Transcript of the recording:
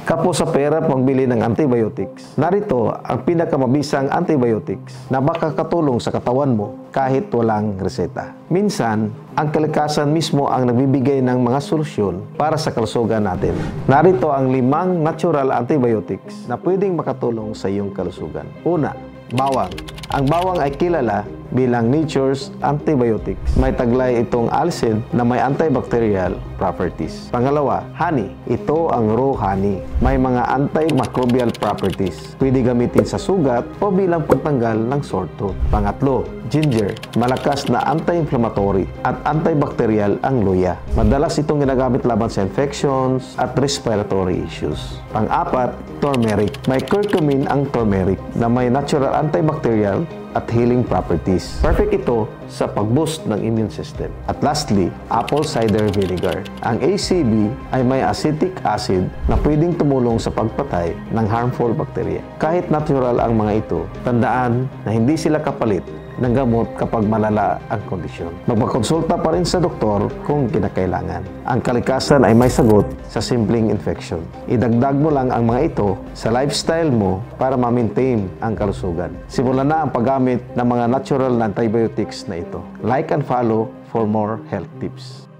Kapo sa pera pagbili ng antibiotics. Narito ang pinakamabisang antibiotics na makakatulong sa katawan mo kahit walang reseta. Minsan, ang kalikasan mismo ang nagbibigay ng mga solusyon para sa kalusugan natin. Narito ang 5 natural antibiotics na pwedeng makatulong sa iyong kalusugan. Una, bawang. Ang bawang ay kilala bilang nature's antibiotics. May taglay itong allicin na may antibacterial properties. Pangalawa, honey. Ito ang raw honey. May mga antimicrobial properties. Pwede gamitin sa sugat o bilang pagtanggal ng sore throat. Pangatlo, ginger. Malakas na anti-inflammatory at antibacterial ang luya. Madalas itong ginagamit laban sa infections at respiratory issues. Pang-apat, turmeric. May curcumin ang turmeric na may natural antibacterial at healing properties. Perfect ito sa pag-boost ng immune system. At lastly, apple cider vinegar. Ang ACV ay may acetic acid na pwedeng tumulong sa pagpatay ng harmful bacteria. Kahit natural ang mga ito, tandaan na hindi sila kapalit ng gamot kapag malala ang kondisyon. Magpakonsulta pa rin sa doktor kung kinakailangan. Ang kalikasan ay may sagot sa simpleng infection. Idagdag mo lang ang mga ito sa lifestyle mo para ma-maintain ang kalusugan. Simulan na ang paggamit ng mga natural na antibiotics na ito. Like and follow for more health tips.